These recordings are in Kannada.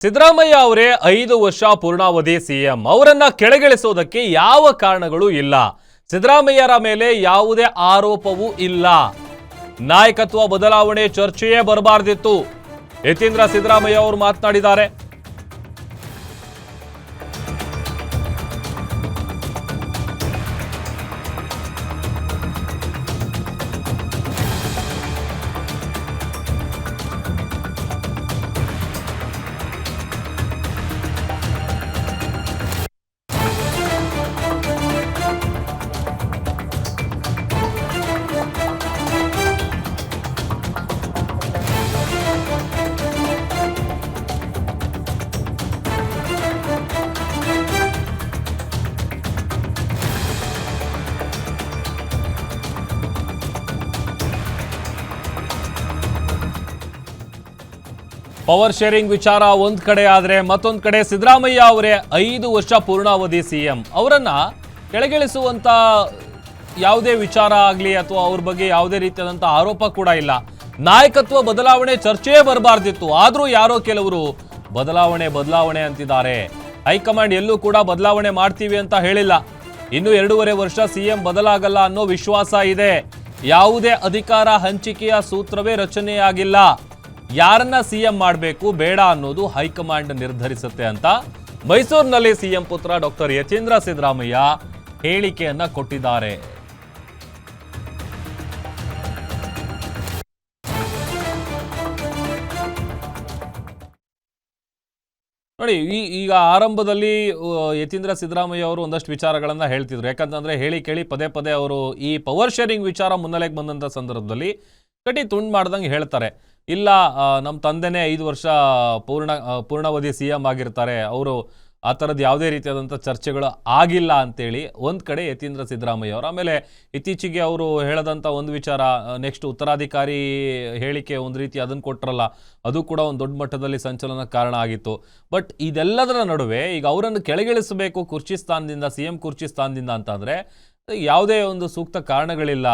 ಸಿದ್ದರಾಮಯ್ಯ ಅವರೇ 5 ವರ್ಷ ಪೂರ್ಣಾವಧಿ ಸಿಎಂ ಅವರನ್ನ ಕೆಳಗಿಳಿಸೋದಕ್ಕೆ ಯಾವ ಕಾರಣಗಳು ಇಲ್ಲ. ಸಿದ್ದರಾಮಯ್ಯರ ಮೇಲೆ ಯಾವುದೇ ಆರೋಪವೂ ಇಲ್ಲ. ನಾಯಕತ್ವ ಬದಲಾವಣೆ ಚರ್ಚೆಯೇ ಬರಬಾರದಿತ್ತು. ಯತೀಂದ್ರ ಸಿದ್ದರಾಮಯ್ಯ ಅವರು ಮಾತನಾಡಿದ್ದಾರೆ. ಪವರ್ ಶೇರಿಂಗ್ ವಿಚಾರ ಒಂದ್ ಕಡೆ ಆದ್ರೆ ಮತ್ತೊಂದ್ ಕಡೆ ಸಿದ್ದರಾಮಯ್ಯ ಅವರೇ 5 ವರ್ಷ ಪೂರ್ಣಾವಧಿ ಸಿಎಂ ಅವರನ್ನ ಕೆಳಗಿಳಿಸುವಂತ ಯಾವುದೇ ವಿಚಾರ ಆಗಲಿ ಅಥವಾ ಅವ್ರ ಬಗ್ಗೆ ಯಾವುದೇ ರೀತಿಯಾದಂಥ ಆರೋಪ ಕೂಡ ಇಲ್ಲ. ನಾಯಕತ್ವ ಬದಲಾವಣೆ ಚರ್ಚೆಯೇ ಬರಬಾರ್ದಿತ್ತು. ಆದ್ರೂ ಯಾರೋ ಕೆಲವರು ಬದಲಾವಣೆ ಅಂತಿದ್ದಾರೆ. ಹೈಕಮಾಂಡ್ ಎಲ್ಲೂ ಕೂಡ ಬದಲಾವಣೆ ಮಾಡ್ತೀವಿ ಅಂತ ಹೇಳಿಲ್ಲ. ಇನ್ನು 2.5 ವರ್ಷ ಸಿಎಂ ಬದಲಾಗಲ್ಲ ಅನ್ನೋ ವಿಶ್ವಾಸ ಇದೆ. ಯಾವುದೇ ಅಧಿಕಾರ ಹಂಚಿಕೆಯ ಸೂತ್ರವೇ ರಚನೆಯಾಗಿಲ್ಲ. ಯಾರನ್ನ ಸಿಎಂ ಮಾಡಬೇಕು ಬೇಡ ಅನ್ನೋದು ಹೈಕಮಾಂಡ್ ನಿರ್ಧರಿಸುತ್ತೆ ಅಂತ ಮೈಸೂರಿನಲ್ಲಿ ಸಿಎಂ ಪುತ್ರ ಡಾಕ್ಟರ್ ಯತೀಂದ್ರ ಸಿದ್ದರಾಮಯ್ಯ ಹೇಳಿಕೆಯನ್ನ ಕೊಟ್ಟಿದ್ದಾರೆ. ನೋಡಿ, ಈಗ ಆರಂಭದಲ್ಲಿ ಯತೀಂದ್ರ ಸಿದ್ದರಾಮಯ್ಯ ಅವರು ಒಂದಷ್ಟು ವಿಚಾರಗಳನ್ನ ಹೇಳ್ತಿದ್ರು. ಯಾಕಂತಂದ್ರೆ ಹೇಳಿ ಕೇಳಿ ಪದೇ ಪದೇ ಅವರು ಈ ಪವರ್ ಶೇರಿಂಗ್ ವಿಚಾರ ಮುನ್ನೆಲೆಗೆ ಬಂದಂತ ಸಂದರ್ಭದಲ್ಲಿ ಕಟಿ ತುಂಡು ಮಾಡ್ದಂಗೆ ಹೇಳ್ತಾರೆ. ಇಲ್ಲ, ನಮ್ಮ ತಂದೆನೇ 5 ವರ್ಷ ಪೂರ್ಣಾವಧಿ ಸಿಎಂ ಆಗಿರ್ತಾರೆ, ಅವರು ಆ ಥರದ್ದು ಯಾವುದೇ ರೀತಿಯಾದಂಥ ಚರ್ಚೆಗಳು ಆಗಿಲ್ಲ ಅಂತೇಳಿ ಒಂದು ಕಡೆ ಯತೀಂದ್ರ ಸಿದ್ದರಾಮಯ್ಯ ಅವರು. ಆಮೇಲೆ ಇತ್ತೀಚೆಗೆ ಅವರು ಹೇಳದಂಥ ಒಂದು ವಿಚಾರ, ನೆಕ್ಸ್ಟ್ ಉತ್ತರಾಧಿಕಾರಿ ಹೇಳಿಕೆ ಒಂದು ರೀತಿ ಅದನ್ನು ಕೊಟ್ಟರಲ್ಲ, ಅದು ಕೂಡ ಒಂದು ದೊಡ್ಡ ಮಟ್ಟದಲ್ಲಿ ಸಂಚಲನಕ್ಕೆ ಕಾರಣ ಆಗಿತ್ತು. ಬಟ್ ಇದೆಲ್ಲದರ ನಡುವೆ ಈಗ ಅವರನ್ನು ಕೆಳಗಿಳಿಸಬೇಕು ಕುರ್ಚಿ ಸ್ಥಾನದಿಂದ, ಸಿಎಂ ಕುರ್ಚಿ ಸ್ಥಾನದಿಂದ ಅಂತಂದರೆ ಯಾವುದೇ ಒಂದು ಸೂಕ್ತ ಕಾರಣಗಳಿಲ್ಲ.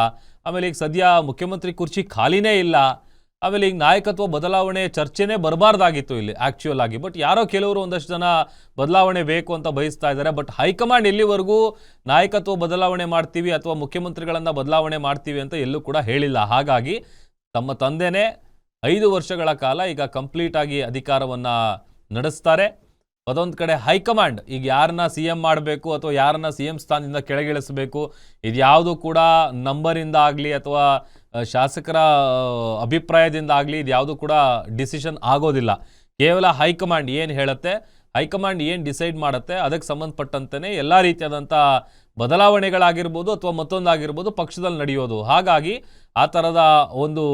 ಆಮೇಲೆ ಈಗ ಸದ್ಯ ಮುಖ್ಯಮಂತ್ರಿ ಕುರ್ಚಿ ಖಾಲಿನೇ ಇಲ್ಲ. ಆಮೇಲೆ ಈಗ ನಾಯಕತ್ವ ಬದಲಾವಣೆ ಚರ್ಚೆನೇ ಬರಬಾರ್ದಾಗಿತ್ತು ಇಲ್ಲಿ ಆ್ಯಕ್ಚುಯಲ್ ಆಗಿ. ಬಟ್ ಯಾರೋ ಕೆಲವರು ಒಂದಷ್ಟು ಜನ ಬದಲಾವಣೆ ಬೇಕು ಅಂತ ಬಯಸ್ತಾ ಇದ್ದಾರೆ. ಬಟ್ ಹೈಕಮಾಂಡ್ ಇಲ್ಲಿವರೆಗೂ ನಾಯಕತ್ವ ಬದಲಾವಣೆ ಮಾಡ್ತೀವಿ ಅಥವಾ ಮುಖ್ಯಮಂತ್ರಿಗಳನ್ನು ಬದಲಾವಣೆ ಮಾಡ್ತೀವಿ ಅಂತ ಎಲ್ಲೂ ಕೂಡ ಹೇಳಿಲ್ಲ. ಹಾಗಾಗಿ ತಮ್ಮ ತಂದೆನೇ 5 ವರ್ಷಗಳ ಕಾಲ ಈಗ ಕಂಪ್ಲೀಟ್ ಆಗಿ ಅಧಿಕಾರವನ್ನು ನಡೆಸ್ತಾರೆ. ಅದೊಂದು ಕಡೆ ಹೈಕಮಾಂಡ್ ಈಗ ಯಾರನ್ನ ಸಿಎಂ ಮಾಡಬೇಕು ಅಥವಾ ಯಾರನ್ನ ಸಿಎಂ ಸ್ಥಾನದಿಂದ ಕೆಳಗಿಳಿಸಬೇಕು, ಇದು ಯಾವುದು ಕೂಡ ನಂಬರಿಂದ ಆಗಲಿ ಅಥವಾ ಶಾಸಕರ ಅಭಿಪ್ರಾಯದಿಂದ ಆಗಲಿ ಇದು ಯಾವುದು ಕೂಡ ಡಿಸಿಷನ್ ಆಗೋದಿಲ್ಲ. ಕೇವಲ ಹೈಕಮಾಂಡ್ ಏನು ಹೇಳುತ್ತೆ, ಹೈಕಮಾಂಡ್ ಏನು ಡಿಸೈಡ್ ಮಾಡುತ್ತೆ ಅದಕ್ಕೆ ಸಂಬಂಧಪಟ್ಟಂತೆಯೇ ಎಲ್ಲ ರೀತಿಯಾದಂಥ ಬದಲಾವಣೆಗಳಾಗಿರ್ಬೋದು ಅಥವಾ ಮತ್ತೊಂದಾಗಿರ್ಬೋದು ಪಕ್ಷದಲ್ಲಿ ನಡೆಯೋದು. ಹಾಗಾಗಿ ಆ ಥರದ ಒಂದು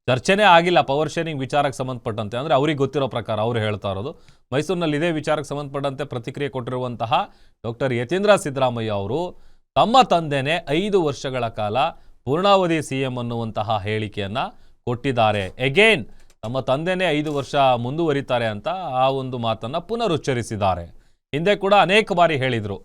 ಚರ್ಚೆನೇ ಆಗಿಲ್ಲ ಪವರ್ ಶೇರಿಂಗ್ ವಿಚಾರಕ್ಕೆ ಸಂಬಂಧಪಟ್ಟಂತೆ. ಅಂದರೆ ಅವ್ರಿಗೆ ಗೊತ್ತಿರೋ ಪ್ರಕಾರ ಅವರು ಹೇಳ್ತಾ ಇರೋದು. ಮೈಸೂರಿನಲ್ಲಿ ಇದೇ ವಿಚಾರಕ್ಕೆ ಸಂಬಂಧಪಟ್ಟಂತೆ ಪ್ರತಿಕ್ರಿಯೆ ಕೊಟ್ಟಿರುವಂತಹ ಡಾಕ್ಟರ್ ಯತೀಂದ್ರ ಸಿದ್ದರಾಮಯ್ಯ ಅವರು ತಮ್ಮ ತಂದೆನೇ 5 ವರ್ಷಗಳ ಕಾಲ ಪೂರ್ಣಾವಧಿ ಸಿಎಂ ಅನ್ನುವಂತಹ ಹೇಳಿಕೆಯನ್ನು ಕೊಟ್ಟಿದ್ದಾರೆ. ಎಗೇನ್ ತಮ್ಮ ತಂದೆನೇ 5 ವರ್ಷ ಮುಂದುವರಿತಾರೆ ಅಂತ ಆ ಒಂದು ಮಾತನ್ನು ಪುನರುಚ್ಚರಿಸಿದ್ದಾರೆ. ಹಿಂದೆ ಕೂಡ ಅನೇಕ ಬಾರಿ ಹೇಳಿದರು.